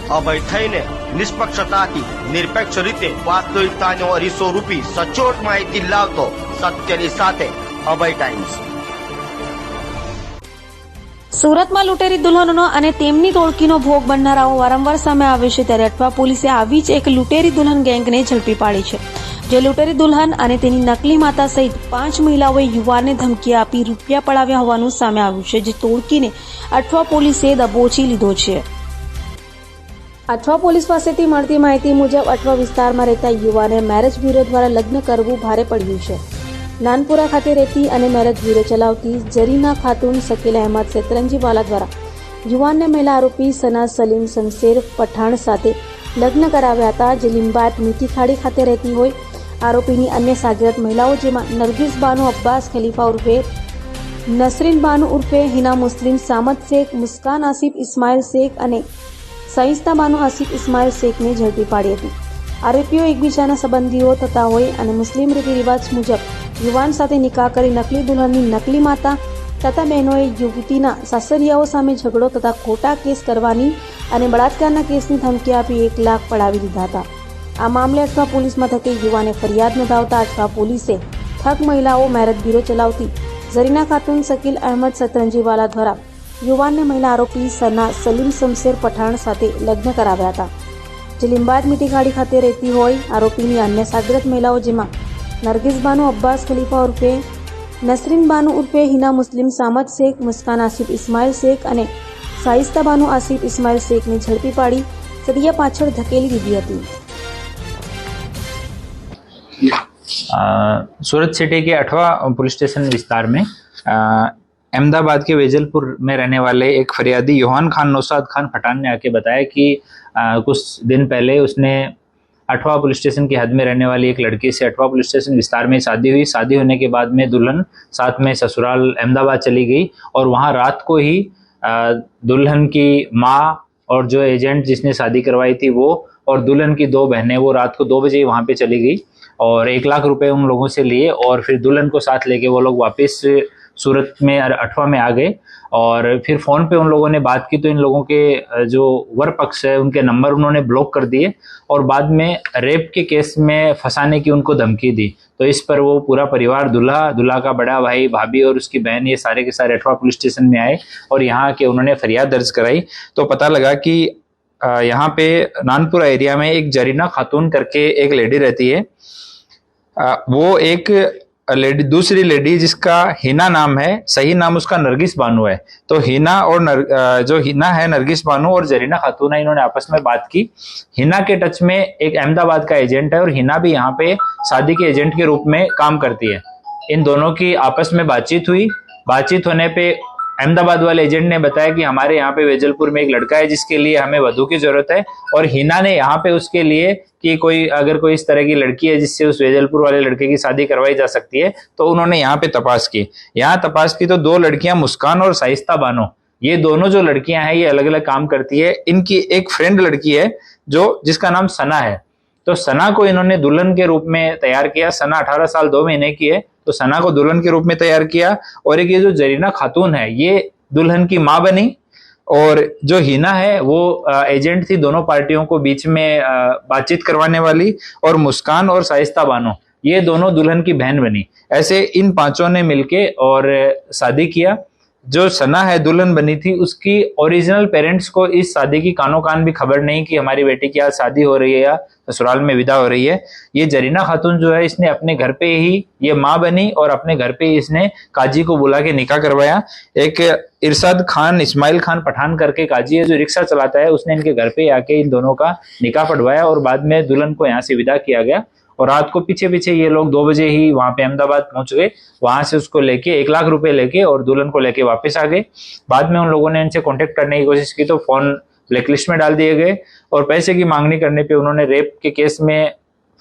અભય થઈને નિષ્પક્ષતાથી નિરપેક્ષ રીતે વાસ્તવિકતાનો અરીસો રૂપી સચોટ માહિતી લાવતો સત્યની સાથે અભય ટાઈમ્સ। સુરતમાં લૂંટેરી દુલ્હનોનો અને તેમની ટોળકીનો ભોગ બનનારાઓ વારંવાર સામે આવે છે, ત્યારે અઠવા પોલીસે આવી જ એક લૂંટેરી દુલ્હન ગેંગને ઝડપી પાડી છે, જે લૂંટેરી દુલ્હન અને તેની નકલી માતા સહિત 5 મહિલાઓએ યુવાનને ધમકી આપી રૂપિયા પડાવ્યા હોવાનું સામે આવ્યું છે, જે ટોળકીને અઠવા પોલીસે દબોચી લીધો છે। અઠવા પોલીસ પાસેથી મળતી માહિતી મુજબ અઠવા વિસ્તારમાં રહેતા યુવાને મેરેજ બ્યુરો દ્વારા લગ્ન કરવું ભારે પડ્યું છે। નાનપુરા ખાતે રહેતી અને મેરેજ બ્યુરો ચલાવતી જરીના ખાતુન શકીલ અહેમદ સેતરંજીવાલા દ્વારા યુવાનને મહિલા આરોપી સના સલીમ શમશેર પઠાણ સાથે લગ્ન કરાવ્યા હતા, જે લીંબાયત મીઠીખાડી ખાતે રહેતી હોય। આરોપીની અન્ય સાગરત મહિલાઓ જેમાં નરગીસ બાનુ અબ્બાસ ખલીફા ઉર્ફે નસરીન બાનુ ઉર્ફે હિના મુસ્લિમ સામદ શેખ, મુસ્કાન આસિફ ઇસ્માઇલ શેખ અને સહિસ્તા બાનુ આસિફ ઇસ્માઇલ શેખને ઝડપી પાડી હતી। આરોપીઓ એકબીજાના સંબંધીઓ થતા હોય અને મુસ્લિમ રીતિ રિવાજ મુજબ યુવાન સાથે નિકાહ કરી નકલી દુલ્હનની નકલી માતા તથા બહેનોએ યુવતીના સાસરિયાઓ સામે ઝઘડો તથા ખોટા કેસ કરવાની અને બળાત્કારના કેસની ધમકી આપી 1 લાખ પડાવી દીધા હતા। આ મામલે અઠવા પોલીસ મથકે યુવાને ફરિયાદ નોંધાવતા અઠવા પોલીસે ઠગ મહિલાઓ મેરેજ બ્યુરો ચલાવતી જરીના ખાતુન શકીલ અહેમદ સતરંજીવાલા દ્વારા યુવાનને મહિલા આરોપી સના સલીમ શમશેર પઠાણ સાથે લગ્ન કરાવ્યા હતા, જે લીંબાયત મીઠીખાડી ખાતે રહેતી હોય। આરોપીની અન્ય સાગરત મહિલાઓ જેમાં નરગીસ બાનુ અબ્બાસ ખલીફા ઉર્ફે નસરીન બાનુ ઉર્ફે હિના મુસ્લિમ સામદ શેખ, મુસ્કાન આસિફ ઇસ્માઇલ શેખ અને સાહિસ્તા બાનુ આસિફ ઇસ્માઇલ શેખને ઝડપી પાડી સરિયા પાછળ ધકેલી દીધી હતી। सूरत सिटी के अठवा पुलिस स्टेशन विस्तार में अहमदाबाद के वेजलपुर में रहने वाले एक फरियादी योहान खान नौसाद खान पठान ने आके बताया कि कुछ दिन पहले उसने अठवा पुलिस स्टेशन की हद में रहने वाली एक लड़की से अठवा पुलिस स्टेशन विस्तार में शादी हुई। शादी होने के बाद में दुल्हन साथ में ससुराल अहमदाबाद चली गई और वहाँ रात को ही दुल्हन की माँ और जो एजेंट जिसने शादी करवाई थी वो और दुल्हन की 2 बहनें वो रात को 2 बजे वहाँ पे चली गई और 1 लाख रुपए उन लोगों से लिए और फिर दुल्हन को साथ लेके वो लोग वापस सूरत में अठवा में आ गए। और फिर फ़ोन पे उन लोगों ने बात की तो इन लोगों के जो वर पक्ष है उनके नंबर उन्होंने ब्लॉक कर दिए और बाद में रेप के केस में फंसाने की उनको धमकी दी। तो इस पर वो पूरा परिवार दूल्हा का बड़ा भाई, भाभी और उसकी बहन ये सारे के सारे अठवा पुलिस स्टेशन में आए और यहाँ के उन्होंने फरियाद दर्ज कराई। तो पता लगा कि यहाँ पे नानपुरा एरिया में एक जरीना खातून करके एक लेडी रहती है। वो एक दूसरी लेडी जिसका हिना नाम है, सही नाम उसका नरगिस बानू है। तो हिना और जो हिना है नरगिस बानू और जरीना खातून है, इन्होंने आपस में बात की। हिना के टच में एक अहमदाबाद का एजेंट है और हिना भी यहाँ पे शादी के एजेंट के रूप में काम करती है। इन दोनों की आपस में बातचीत हुई। बातचीत होने पे अहमदाबाद वाले एजेंट ने बताया कि हमारे यहाँ पे वेजलपुर में एक लड़का है जिसके लिए हमें वधू की जरूरत है, और हिना ने यहाँ पे उसके लिए कि अगर कोई इस तरह की लड़की है जिससे उस वेजलपुर वाले लड़के की शादी करवाई जा सकती है, तो उन्होंने यहाँ पे तपास की। यहाँ तपास की तो 2 लड़कियां मुस्कान और साहिस्ता बानो, ये दोनों जो लड़कियां हैं ये अलग अलग काम करती है। इनकी एक फ्रेंड लड़की है जिसका नाम सना है। तो सना को इन्होंने दुल्हन के रूप में तैयार किया। सना 18 साल 2 महीने की है, तो सना को दुल्हन के रूप में तैयार किया। और एक ये जो जरीना खातून है ये दुल्हन की माँ बनी, और जो हिना है वो एजेंट थी दोनों पार्टियों को बीच में बातचीत करवाने वाली, और मुस्कान और साहिस्ता बानो ये दोनों दुल्हन की बहन बनी। ऐसे इन 5 ने मिलके और शादी किया। जो सना है दुल्हन बनी थी, उसकी ओरिजिनल पेरेंट्स को इस शादी की कानो कान भी खबर नहीं कि हमारी बेटी की आज शादी हो रही है या ससुराल में विदा हो रही है। ये जरीना खातून जो है इसने अपने घर पे ही ये माँ बनी और अपने घर पे ही इसने काजी को बुला के निकाह करवाया। एक इरशाद खान इस्माइल खान पठान करके काजी है जो रिक्शा चलाता है, उसने इनके घर पे आके इन दोनों का निकाह पढ़वाया और बाद में दुल्हन को यहाँ से विदा किया गया। और रात को पीछे पीछे ये लोग 2 बजे ही वहां पे अहमदाबाद पहुंच गए। वहां से उसको लेके 1 लाख रुपए लेके और दुल्हन को लेके वापस आ गए। बाद में उन लोगों ने इनसे कांटेक्ट करने की कोशिश की तो फोन ब्लैकलिस्ट में डाल दिए गए और पैसे की मांगनी करने पे उन्होंने रेप के केस में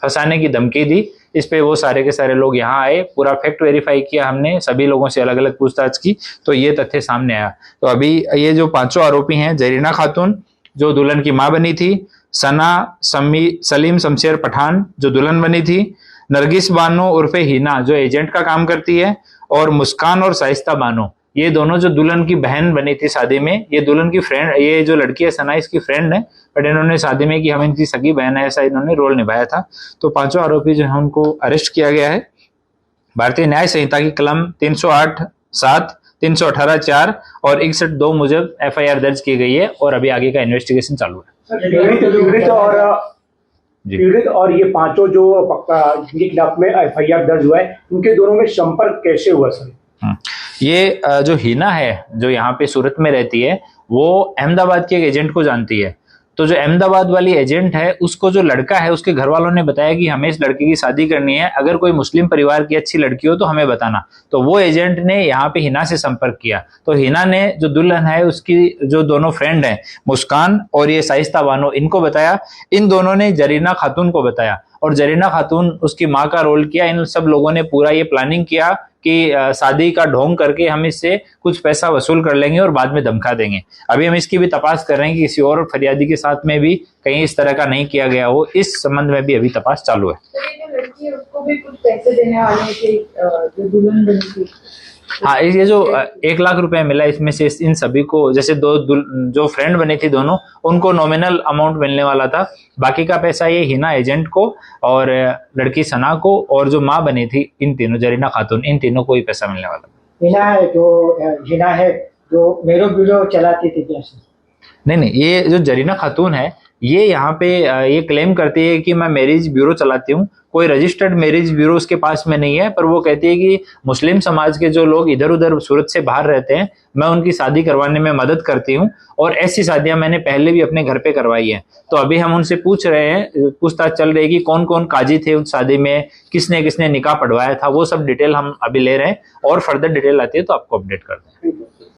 फंसाने की धमकी दी। इस पे वो सारे के सारे लोग यहाँ आए, पूरा फैक्ट वेरीफाई किया हमने, सभी लोगों से अलग अलग पूछताछ की तो ये तथ्य सामने आया। तो अभी ये जो 5 आरोपी हैं, जरीना खातून जो दुल्हन की माँ बनी थी, सना सलीम शमशेर पठान जो दुल्हन बनी थी, नरगिस बानो उर्फे हिना जो एजेंट का काम करती है, और मुस्कान और साहिस्ता बानो ये दोनों जो दुल्हन की बहन बनी थी शादी में, ये दुल्हन की फ्रेंड, ये जो लड़की है सना इसकी फ्रेंड है, बट इन्होंने शादी में कि हम इनकी सगी बहन है ऐसा इन्होंने रोल निभाया था। तो पांचों आरोपी जो है उनको अरेस्ट किया गया है। भारतीय न्याय संहिता की कलम 308(7), 318(4) और 61(2) मुजब FIR दर्ज की गई है और अभी आगे का इन्वेस्टिगेशन चालू है। पीड़ित और ये पांचों जो जिनके खिलाफ में FIR दर्ज हुआ है, उनके दोनों में संपर्क कैसे हुआ सर? ये जो हिना है जो यहाँ पे सूरत में रहती है, वो अहमदाबाद के एक एजेंट को जानती है। तो जो अहमदाबाद वाली एजेंट है उसको जो लड़का है उसके घर वालों ने बताया कि हमें इस लड़के की शादी करनी है, अगर कोई मुस्लिम परिवार की अच्छी लड़की हो तो हमें बताना। तो वो एजेंट ने यहाँ पे हिना से संपर्क किया। तो हिना ने जो दुल्हन है उसकी जो दोनों फ्रेंड हैं मुस्कान और ये शाइस्ता बानो, इनको बताया। इन दोनों ने जरीना खातून को बताया और जरीना खातून उसकी माँ का रोल किया। इन सब लोगों ने पूरा ये प्लानिंग किया कि शादी का ढोंग करके हम इससे कुछ पैसा वसूल कर लेंगे और बाद में धमका देंगे। अभी हम इसकी भी तपास कर रहे हैं कि किसी और फरियादी के साथ में भी कहीं इस तरह का नहीं किया गया हो। इस संबंध में भी अभी तपास चालू है। तो ये जो लड़की है उसको भी कुछ पैसे देने वाले थे जो दुल्हन बनी थी? हाँ, ये जो 1 लाख रुपए मिला इसमें से इन सभी को, जैसे जो फ्रेंड बनी थी दोनों, उनको नॉमिनल अमाउंट मिलने वाला था। बाकी का पैसा ये हिना एजेंट को और लड़की सना को और जो माँ बनी थी इन तीनों जरीना खातून, इन तीनों को ही पैसा मिलने वाला। हिना है जो मेरो ब्यूरो चलाती थी कैसे? नहीं, ये जो जरीना खातून है ये यहाँ पे ये क्लेम करती है कि मैं मैरिज ब्यूरो चलाती हूँ। कोई रजिस्टर्ड मैरिज ब्यूरो उसके पास में नहीं है, पर वो कहती है कि मुस्लिम समाज के जो लोग इधर उधर सूरत से बाहर रहते हैं, मैं उनकी शादी करवाने में मदद करती हूँ और ऐसी शादियां मैंने पहले भी अपने घर पे करवाई है। तो अभी हम उनसे पूछ रहे हैं, पूछताछ चल रही है कि कौन कौन काजी थे उस शादी में, किसने किसने निकाह पढ़वाया था, वो सब डिटेल हम अभी ले रहे हैं और फर्दर डिटेल आती है तो आपको अपडेट कर दें।